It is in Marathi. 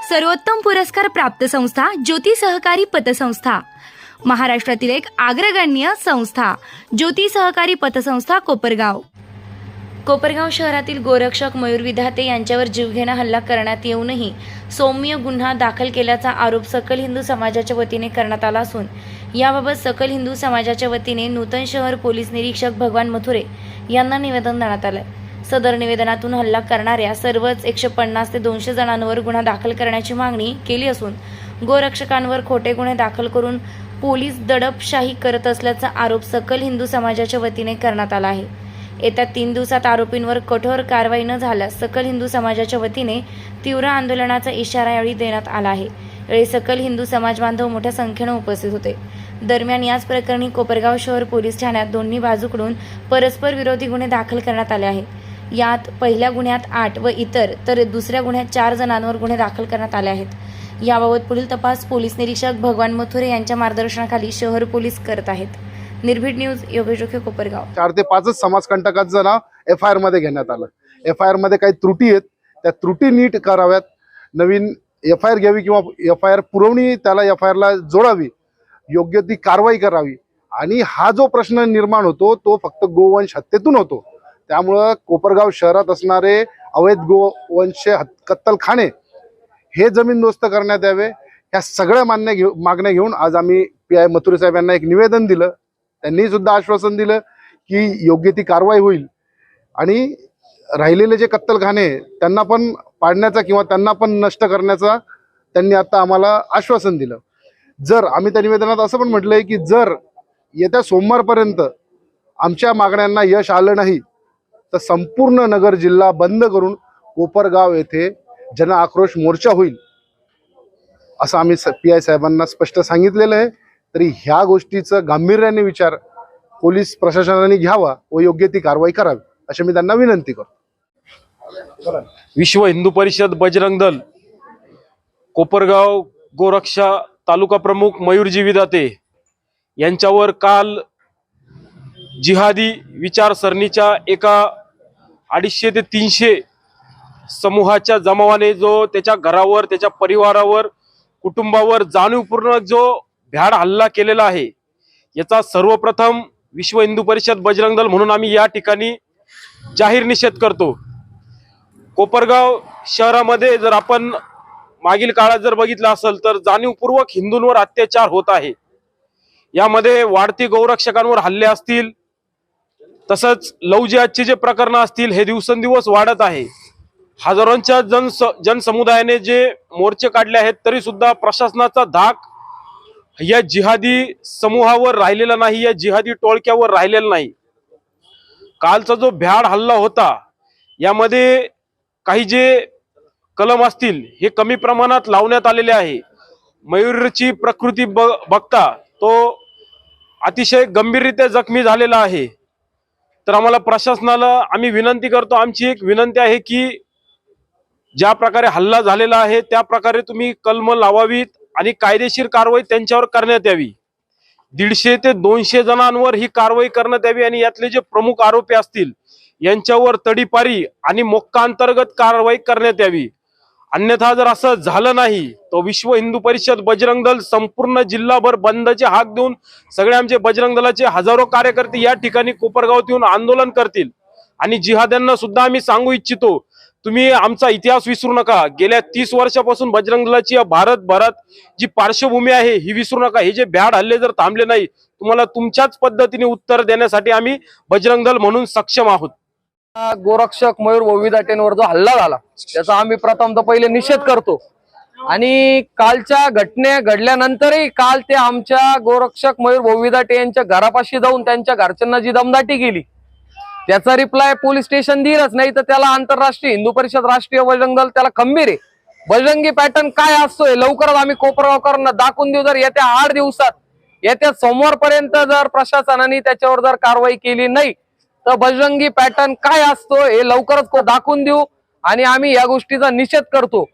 सर्वोत्तम पुरस्कार प्राप्त संस्था ज्योती सहकारी पतसंस्था, महाराष्ट्रातील एक अग्रगण्य संस्था ज्योती सहकारी पतसंस्था कोपरगाव शहरातील गोरक्षक मयूर विधाते यांच्यावर जीवघेणा हल्ला करण्यात येऊनही सौम्य गुन्हा दाखल केल्याचा आरोप सकल हिंदू समाजाच्या वतीने करण्यात आला असून याबाबत सकल हिंदू समाजाच्या वतीने नूतन शहर पोलीस निरीक्षक भगवान मथुरे यांना निवेदन देण्यात आले। सदर निवेदनातून हल्ला करणाऱ्या सर्वच 150 ते 200 जणांवर गुन्हा दाखल करण्याची मागणी केली असून गोरक्षकांवर खोटे गुन्हे दाखल करून पोलीस दडपशाही करत असल्याचा आरोप सकल हिंदू समाजाच्या वतीने करण्यात आला आहे। येत्या 3 दिवसात आरोपींवर कठोर कारवाई न झाल्यास सकल हिंदू समाजाच्या वतीने तीव्र आंदोलनाचा इशारा यावेळी देण्यात आला आहे। यावेळी सकल हिंदू समाज बांधव मोठ्या संख्येने उपस्थित होते। दरम्यान याच प्रकरणी कोपरगाव शहर पोलीस ठाण्यात दोन्ही बाजूकडून परस्पर विरोधी गुन्हे दाखल करण्यात आले आहेत। यात पहिल्या गुन्ह्यात 8 व इतर तर दुसऱ्या गुन्ह्यात 4 जणांवर गुन्हे दाखल करण्यात आले आहेत। याबाबत पुढील तपास पोलीस निरीक्षक भगवान मथुरे यांच्या मार्गदर्शनाखाली शहर पोलीस करत आहेत। निर्भीड न्यूज योगेश जोखे कोपरगाव। 4 ते 5 समाजकंटकांचं नाव FIR मध्ये घेण्यात आलं। FIR मध्ये काही त्रुटी आहेत, त्या त्रुटी नीट कराव्यात, नवीन FIR घ्यावी किंवा FIR पुरवणी त्याला FIR ला जोडावी, योग्य ती कारवाई करावी। आणि हा जो प्रश्न निर्माण होतो तो फक्त गोवंश हत्येतून होतो। त्यामुळे कोपरगाव शहरात असणारे अवैध गोवंश कत्तलखाने हे जमीनदोस्त करण्यात यावे, ह्या सगळ्या मागण्या घेऊन आज आम्ही PI मथुरे साहेब यांना एक निवेदन दिलं। त्यांनी सुद्धा आश्वासन दिलं की योग्य ती कारवाई होईल आणि राहिलेले जे कत्तलखाने त्यांना पण पाडण्याचा किंवा त्यांना पण नष्ट करण्याचा त्यांनी आता आम्हाला आश्वासन दिलं। जर आम्ही त्या निवेदनात असं पण म्हटलंय की जर येत्या सोमवारपर्यंत आमच्या मागण्यांना यश आलं नाही तर संपूर्ण नगर जिल्हा बंद करून कोपरगाव येथे जन आक्रोश मोर्चा होईल असं आम्ही PI साहेबांना स्पष्ट सांगितलेलं आहे। तरी ह्या गोष्टीचं गांभीर्याने विचार पोलीस प्रशासनाने घ्यावा व योग्य ती कारवाई करावी अशी मी त्यांना विनंती करतो। विश्व हिंदू परिषद बजरंग दल कोपरगाव गोरक्षा तालुका प्रमुख मयूरजी विधाते यांच्यावर काल जिहादी विचारसरणीच्या एका 250 ते 300 समूहाच्या जमावाने जो त्याच्या घरावर, त्याच्या परिवारावर, कुटुंबावर जाणीवपूर्ण जो भ्याड हल्ला केलेला आहे, याचा सर्वप्रथम विश्व हिंदू परिषद बजरंग दल म्हणून आम्ही या ठिकाणी जाहीर निषेध करतो। कोपरगाव शहरामध्ये जर आपण मागील काळात जर बघितलं असेल तर जाणीवपूर्वक हिंदूंवर अत्याचार होत आहे। यामध्ये वाढती गौरक्षकांवर हल्ले असतील, तसंच लव जिहादचे जे प्रकरण असतील, हे दिवसेंदिवस वाढत आहे। हजारोंच्या जनसमुदायाने जे मोर्चे काढले आहेत तरी सुद्धा प्रशासनाचा धाक या जिहादी समूहावर राहिलेला नाही, या जिहादी टोळक्यावर राहिलेला नाही। कालचा जो भ्याड हल्ला होता यामध्ये काही जे कलम असतील हे कमी प्रमाणात लावण्यात आलेले आहे। मयूरची प्रकृती बघता तो अतिशय गंभीररित्या जखमी झालेला आहे। तर आम्हाला प्रशासनाला आम्ही विनंती करतो, आमची एक विनंती आहे की ज्या प्रकारे हल्ला झालेला आहे त्या प्रकारे तुम्ही कलम लावावीत आणि कायदेशीर कारवाई त्यांच्यावर करण्यात यावी। 150 ते 200 जणांवर ही कारवाई करण्यात यावी आणि यातले जे प्रमुख आरोपी असतील यांच्यावर तडीपारी आणि मोक्का अंतर्गत कारवाई करण्यात यावी। अन्यथा जर असं झालं नाही तो विश्व हिंदू परिषद बजरंग दल संपूर्ण जिल्हाभर बंदचे हाक देऊन सगळे आमचे बजरंग दलाचे हजारो कार्यकर्ते या ठिकाणी कोपरगावात येऊन आंदोलन करतील। आणि जिहाद्यांना सुद्धा आम्ही सांगू इच्छितो, तुम्ही आमचा इतिहास विसरू नका। गेल्या 30 वर्षापासून बजरंग दलाची भारतभरात जी पार्श्वभूमी आहे ही विसरू नका। हे जे भ्याड हल्ले जर थांबले नाही, तुम्हाला तुमच्याच पद्धतीने उत्तर देण्यासाठी आम्ही बजरंग दल म्हणून सक्षम आहोत। गोरक्षक मयूर विधातेंवर जो हल्ला झाला त्याचा आम्ही प्रथम तर पहिले निषेध करतो आणि कालच्या घटने घडल्यानंतरही काल ते आमच्या गोरक्षक मयूर विधाते यांच्या घरापाशी जाऊन त्यांच्या घरच्यांना जी दमदाटी केली त्याचा रिप्लाय पोलीस स्टेशन दिलंच नाही, तर त्याला आंतरराष्ट्रीय हिंदू परिषद राष्ट्रीय बजरंग दल त्याला खंबीर आहे। बजरंगी पॅटर्न काय असतोय लवकरच आम्ही कोपरगावकरांना दाखवून देऊ। जर येत्या 8 दिवसात, येत्या सोमवारपर्यंत जर प्रशासनाने त्याच्यावर जर कारवाई केली नाही तर बजरंगी पॅटर्न काय असतो हे लवकरच दाखवून देऊ आणि आम्ही या गोष्टीचा निषेध करतो।